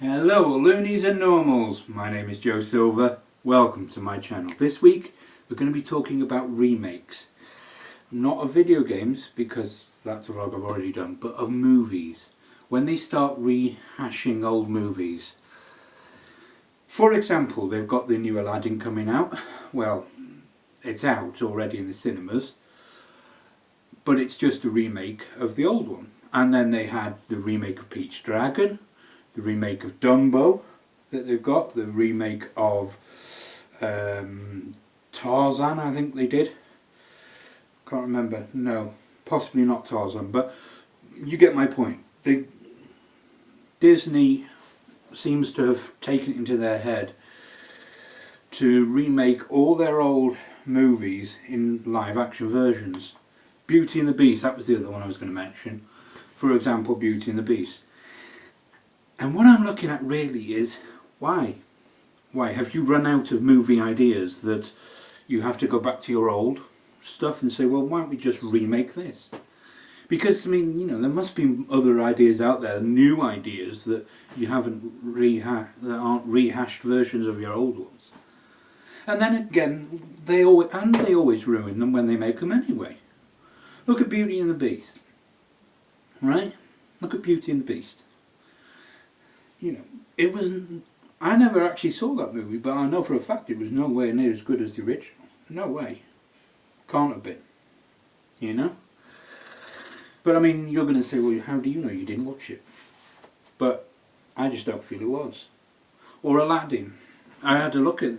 Hello loonies and normals, my name is Joe Silver, welcome to my channel. This week we're going to be talking about remakes. Not of video games, because that's a vlog I've already done, but of movies. When they start rehashing old movies. For example, they've got the new Aladdin coming out. Well, it's out already in the cinemas, but it's just a remake of the old one. And then they had the remake of Peach Dragon, the remake of Dumbo that they've got, the remake of Tarzan, I think they did. Can't remember, no, possibly not Tarzan, but you get my point. Disney seems to have taken it into their head to remake all their old movies in live action versions. Beauty and the Beast, that was the other one I was going to mention. For example, Beauty and the Beast. And what I'm looking at really is, why? Why? Have you run out of movie ideas that you have to go back to your old stuff and say, well, why don't we just remake this? Because, I mean, you know, there must be other ideas out there, new ideas that you haven't that aren't rehashed versions of your old ones. And then again, they always ruin them when they make them anyway. Look at Beauty and the Beast. Right? Look at Beauty and the Beast. You know, it wasn't... I never actually saw that movie, but I know for a fact it was nowhere near as good as the original. No way. Can't have been. You know? But I mean, you're going to say, well, how do you know you didn't watch it? But I just don't feel it was. Or Aladdin. I had to look at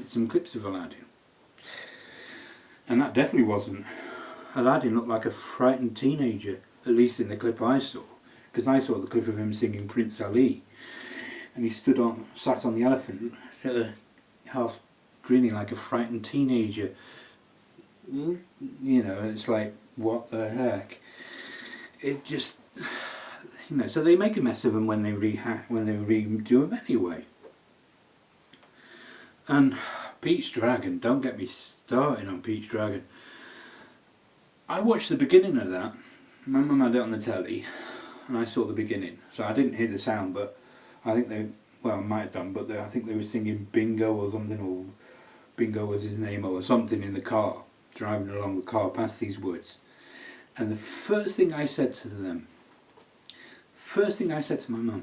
some clips of Aladdin. And that definitely wasn't. Aladdin looked like a frightened teenager, at least in the clip I saw. Because I saw the clip of him singing Prince Ali, and he sat on the elephant, sort of half grinning like a frightened teenager. You know, it's like, what the heck? It just, you know. So they make a mess of them when they redo them anyway. And Peach Dragon, don't get me started on Peach Dragon. I watched the beginning of that. My mum had it on the telly. And I saw the beginning, so I didn't hear the sound, but I think they, well, I might have done, but I think they were singing Bingo or something, or Bingo was his name, or something in the car, driving along the car past these woods. And the first thing I said to them, first thing I said to my mum,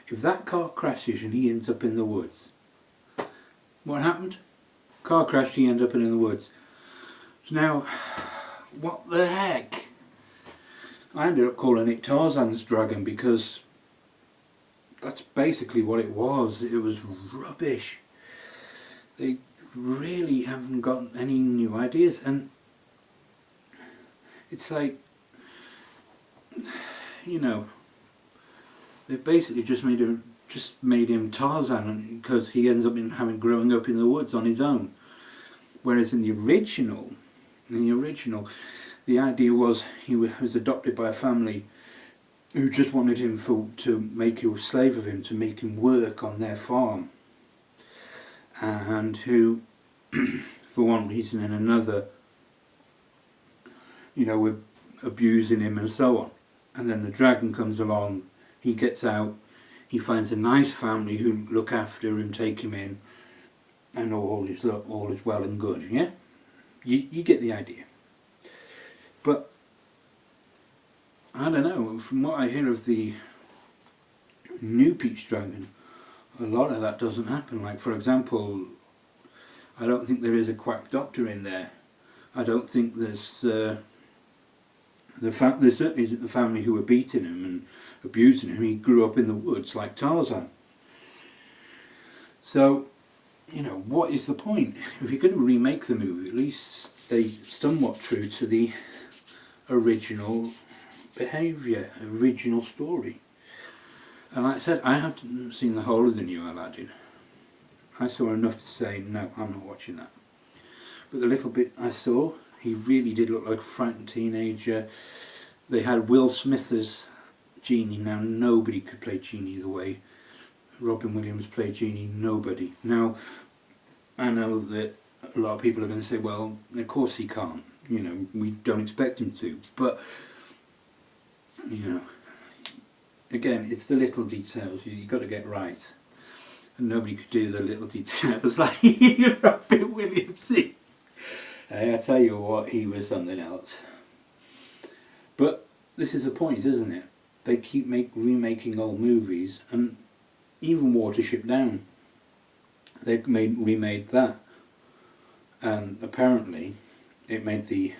if that car crashes and he ends up in the woods, what happened? Car crashed, he ended up in the woods. So now, what the heck? I ended up calling it Tarzan's Dragon because that's basically what it was. It was rubbish. They really haven't got any new ideas, and it's like, you know, they basically just made him Tarzan because he ends up growing up in the woods on his own. Whereas in the original, the idea was he was adopted by a family who just wanted him to make a slave of him, to make him work on their farm, and who, for one reason and another, you know, were abusing him and so on. And then the dragon comes along, he gets out, he finds a nice family who look after him, take him in, and all is well and good. Yeah, you get the idea. But I don't know, from what I hear of the new Peach Dragon, a lot of that doesn't happen. Like, for example, I don't think there is a quack doctor in there. I don't think there's there certainly isn't the family who were beating him and abusing him. He grew up in the woods like Tarzan. So, you know, what is the point? If you're going to remake the movie, at least stay somewhat true to the original behaviour, original story. And like I said, I haven't seen the whole of the new Aladdin. I saw enough to say, no, I'm not watching that. But the little bit I saw, he really did look like a frightened teenager. They had Will Smith as Genie. Now nobody could play Genie the way Robin Williams played Genie. Nobody. Now, I know that a lot of people are going to say, well, of course he can't. You know, we don't expect him to. But, you know, again, it's the little details you've got to get right. And nobody could do the little details like Robin Williams. I tell you what, he was something else. But this is the point, isn't it? They keep remaking old movies, and even Watership Down, they remade that, and apparently it made the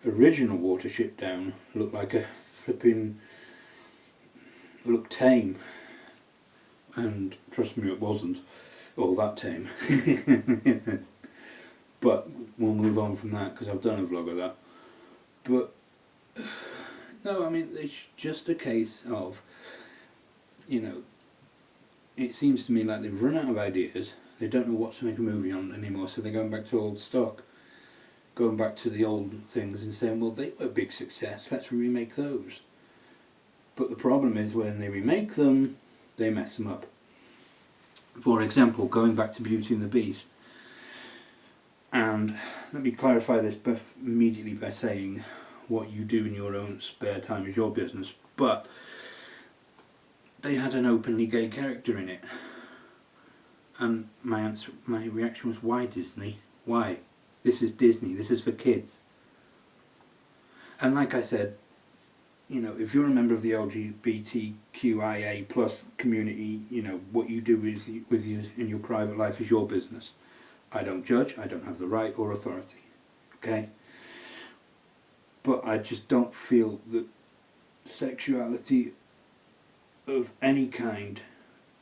original Watership Down look like a look tame, and trust me, it wasn't all that tame. But we'll move on from that because I've done a vlog of that. But no, I mean, it's just a case of, you know, it seems to me like they've run out of ideas. They don't know what to make a movie on anymore, so they're going back to old stock, going back to the old things and saying, well, they were a big success, let's remake those. But the problem is when they remake them, they mess them up. For example, going back to Beauty and the Beast, and let me clarify this immediately by saying what you do in your own spare time is your business, but they had an openly gay character in it, and my reaction was, why Disney? Why? This is Disney, this is for kids. And like I said, you know, if you're a member of the LGBTQIA plus community, you know, what you do with you in your private life is your business. I don't judge, I don't have the right or authority, okay? But I just don't feel that sexuality of any kind,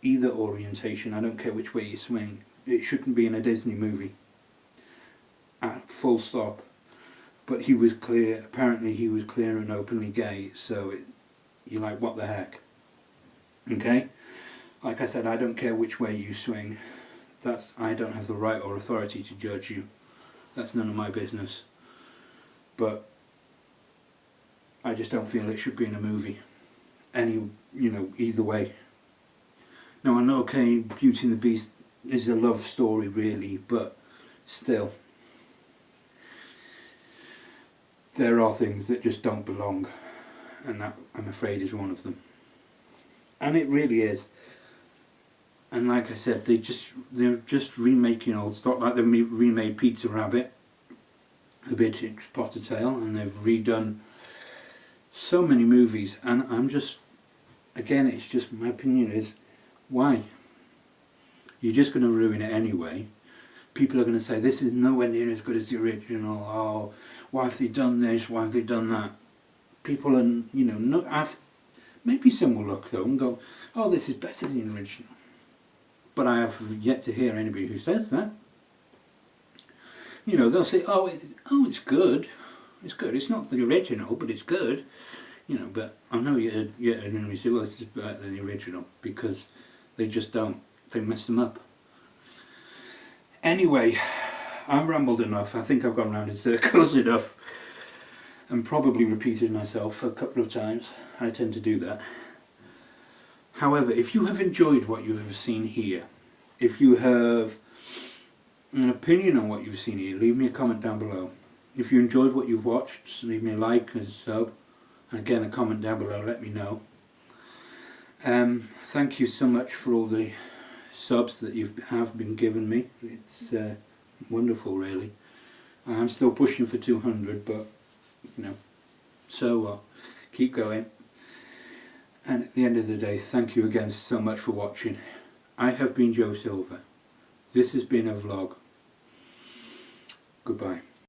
either orientation, I don't care which way you swing, it shouldn't be in a Disney movie. At full stop. But he was clear, apparently he was clear and openly gay, so you're like, what the heck? Okay? Like I said, I don't care which way you swing. I don't have the right or authority to judge you. That's none of my business. But I just don't feel it should be in a movie. Either way. Now I know, okay, Beauty and the Beast is a love story really, but still, there are things that just don't belong, and that, I'm afraid, is one of them. And it really is. And like I said, they're just remaking old stock, like they remade Peter Rabbit, The Big Potter Tale, and they've redone so many movies, and I'm just, again, it's just, my opinion is, why? You're just going to ruin it anyway. People are going to say, this is nowhere near as good as the original, oh, why have they done this, why have they done that? People are, you know, maybe some will look though and go, oh, this is better than the original. But I have yet to hear anybody who says that. You know, they'll say, it's good. It's good. It's not the original, but it's good. You know, but I know yet anybody say, well, this is better than the original, because they just don't. They mess them up. Anyway, I've rambled enough. I think I've gone round in circles enough, and probably repeated myself a couple of times. I tend to do that. However, if you have enjoyed what you have seen here, if you have an opinion on what you've seen here, leave me a comment down below. If you enjoyed what you've watched, just leave me a like and a sub, and again a comment down below, let me know. Thank you so much for all the subs that you have been giving me. It's wonderful, really. I'm still pushing for 200, but you know, so what? Keep going. And at the end of the day, thank you again so much for watching. I have been Joe Silver. This has been a vlog. Goodbye.